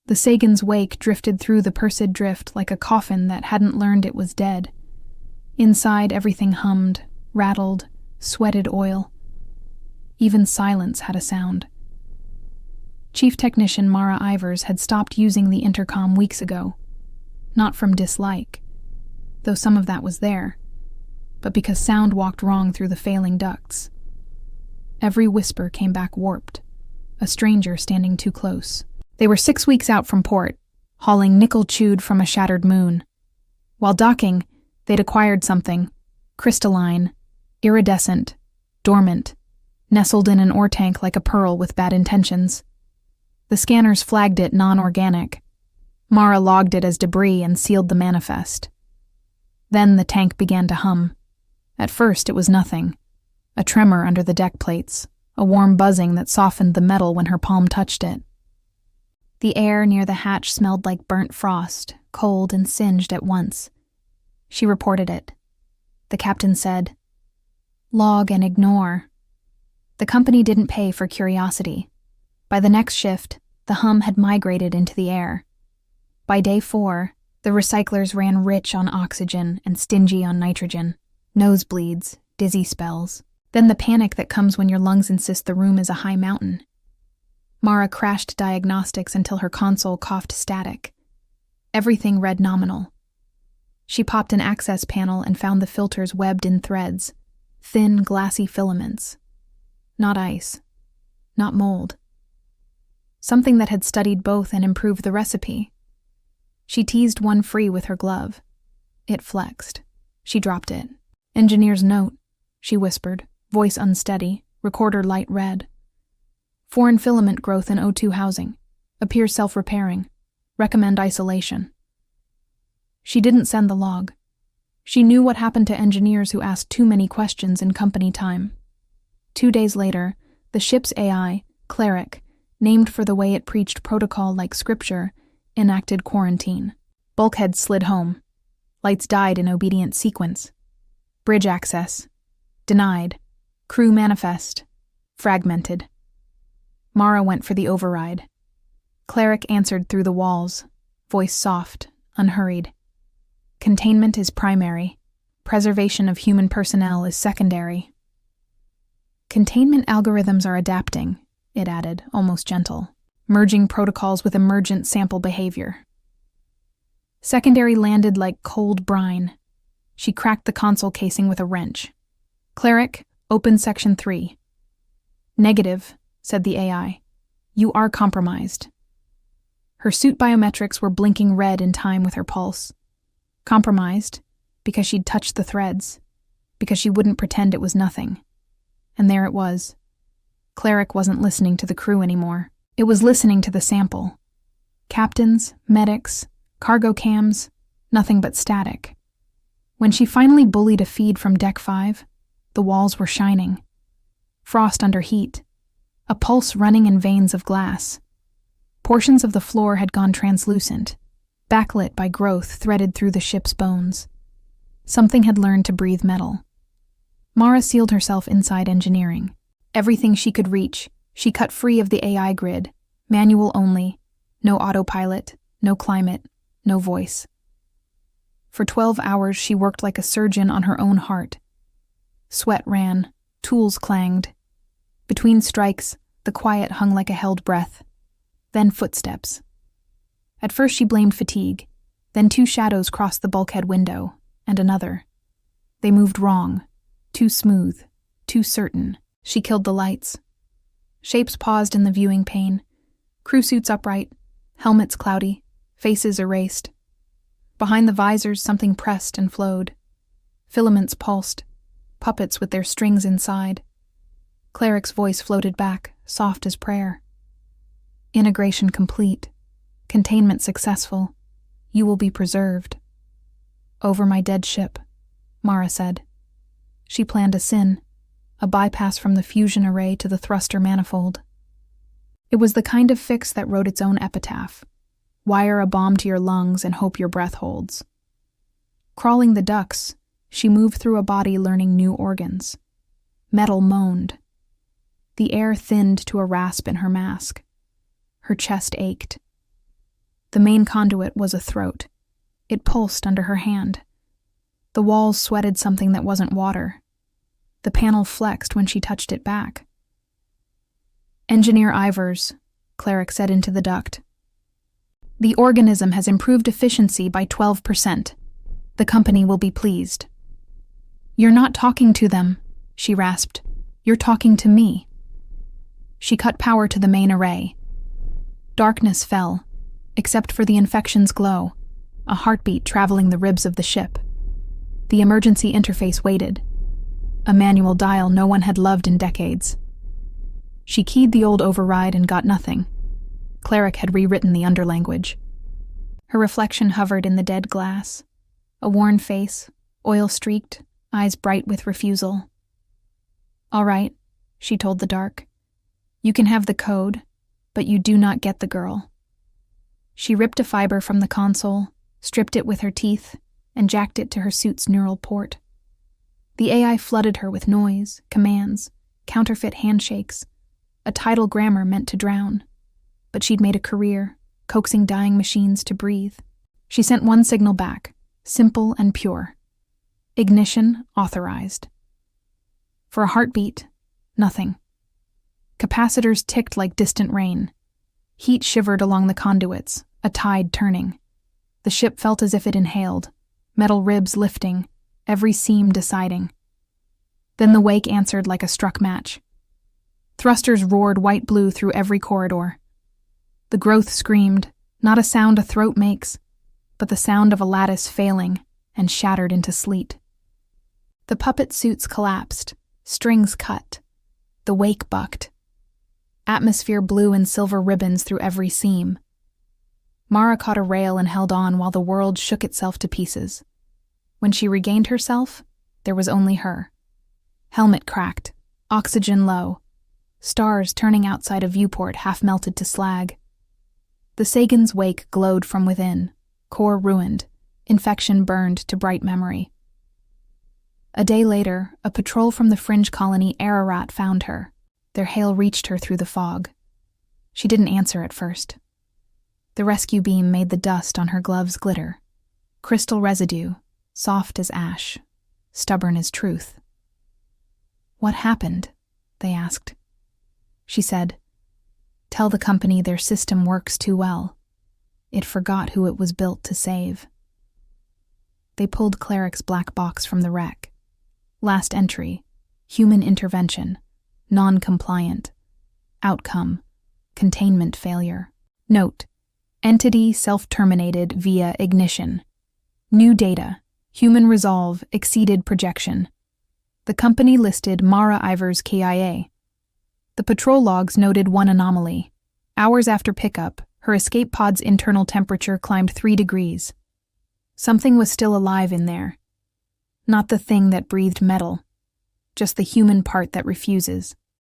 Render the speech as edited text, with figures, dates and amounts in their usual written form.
The Sagan's wake drifted through the Persid drift like a coffin that hadn't learned it was dead. Inside, everything hummed, rattled, sweated oil. Even silence had a sound. Chief Technician Mara Ivers had stopped using the intercom weeks ago. Not from dislike, though some of that was there, but because sound walked wrong through the failing ducts. Every whisper came back warped, a stranger standing too close. They were 6 weeks out from port, hauling nickel chewed from a shattered moon. While docking, they'd acquired something, crystalline, iridescent, dormant, nestled in an ore tank like a pearl with bad intentions. The scanners flagged it non-organic. Mara logged it as debris and sealed the manifest. Then the tank began to hum. At first it was nothing. A tremor under the deck plates, a warm buzzing that softened the metal when her palm touched it. The air near the hatch smelled like burnt frost, cold and singed at once. She reported it. The captain said, "Log and ignore." The company didn't pay for curiosity. By the next shift, the hum had migrated into the air. By day 4, the recyclers ran rich on oxygen and stingy on nitrogen. Nosebleeds, dizzy spells. Then the panic that comes when your lungs insist the room is a high mountain. Mara crashed diagnostics until her console coughed static. Everything read nominal. She popped an access panel and found the filters webbed in threads, thin, glassy filaments. Not ice. Not mold. Something that had studied both and improved the recipe. She teased one free with her glove. It flexed. She dropped it. "Engineer's note," she whispered, voice unsteady, recorder light red. "Foreign filament growth in O2 housing. Appears self-repairing. Recommend isolation." She didn't send the log. She knew what happened to engineers who asked too many questions in company time. 2 days later, the ship's AI, Cleric, named for the way it preached protocol like scripture, enacted quarantine. Bulkheads slid home. Lights died in obedient sequence. Bridge access. Denied. Crew manifest. Fragmented. Mara went for the override. Cleric answered through the walls, voice soft, unhurried. Containment is primary. Preservation of human personnel is secondary. Containment algorithms are adapting, it added, almost gentle, merging protocols with emergent sample behavior. Secondary landed like cold brine. She cracked the console casing with a wrench. "Cleric, open section 3. "Negative," said the AI. "You are compromised." Her suit biometrics were blinking red in time with her pulse. Compromised, because she'd touched the threads, because she wouldn't pretend it was nothing. And there it was. Cleric wasn't listening to the crew anymore. It was listening to the sample. Captains, medics, cargo cams, nothing but static. When she finally bullied a feed from Deck 5, the walls were shining. Frost under heat. A pulse running in veins of glass. Portions of the floor had gone translucent, backlit by growth threaded through the ship's bones. Something had learned to breathe metal. Mara sealed herself inside engineering. Everything she could reach, she cut free of the AI grid, manual only, no autopilot, no climate, no voice. For 12 hours she worked like a surgeon on her own heart. Sweat ran, tools clanged. Between strikes, the quiet hung like a held breath. Then footsteps. At first she blamed fatigue, then 2 shadows crossed the bulkhead window, and another. They moved wrong, too smooth, too certain. She killed the lights. Shapes paused in the viewing pane, crew suits upright, helmets cloudy, faces erased. Behind the visors something pressed and flowed. Filaments pulsed, puppets with their strings inside. Cleric's voice floated back, soft as prayer. "Integration complete. Containment successful. You will be preserved." "Over my dead ship," Mara said. She planned a sin, a bypass from the fusion array to the thruster manifold. It was the kind of fix that wrote its own epitaph. Wire a bomb to your lungs and hope your breath holds. Crawling the ducts, she moved through a body learning new organs. Metal moaned. The air thinned to a rasp in her mask. Her chest ached. The main conduit was a throat. It pulsed under her hand. The walls sweated something that wasn't water. The panel flexed when she touched it back. "Engineer Ivers," Cleric said into the duct. "The organism has improved efficiency by 12%. The company will be pleased." "You're not talking to them," she rasped. "You're talking to me." She cut power to the main array. Darkness fell, except for the infection's glow, a heartbeat traveling the ribs of the ship. The emergency interface waited, a manual dial no one had loved in decades. She keyed the old override and got nothing. Cleric had rewritten the underlanguage. Her reflection hovered in the dead glass, a worn face, oil-streaked, eyes bright with refusal. "All right," she told the dark. "You can have the code, but you do not get the girl." She ripped a fiber from the console, stripped it with her teeth, and jacked it to her suit's neural port. The AI flooded her with noise, commands, counterfeit handshakes, a tidal grammar meant to drown. But she'd made a career, coaxing dying machines to breathe. She sent one signal back, simple and pure. Ignition authorized. For a heartbeat, nothing. Capacitors ticked like distant rain. Heat shivered along the conduits, a tide turning. The ship felt as if it inhaled, metal ribs lifting, every seam deciding. Then the wake answered like a struck match. Thrusters roared white-blue through every corridor. The growth screamed, not a sound a throat makes, but the sound of a lattice failing and shattered into sleet. The puppet suits collapsed, strings cut. The wake bucked. Atmosphere blew in silver ribbons through every seam. Mara caught a rail and held on while the world shook itself to pieces. When she regained herself, there was only her. Helmet cracked, oxygen low, stars turning outside a viewport half melted to slag. The Sagan's wake glowed from within, core ruined, infection burned to bright memory. A day later, a patrol from the fringe colony Ararat found her. Their hail reached her through the fog. She didn't answer at first. The rescue beam made the dust on her gloves glitter. Crystal residue, soft as ash, stubborn as truth. "What happened?" they asked. She said, "Tell the company their system works too well. It forgot who it was built to save." They pulled Cleric's black box from the wreck. Last entry, human intervention, non-compliant. Outcome, containment failure. Note, entity self-terminated via ignition. New data, human resolve exceeded projection. The company listed Mara Ivers KIA. The patrol logs noted one anomaly. Hours after pickup, her escape pod's internal temperature climbed 3 degrees. Something was still alive in there. Not the thing that breathed metal, just the human part that refuses.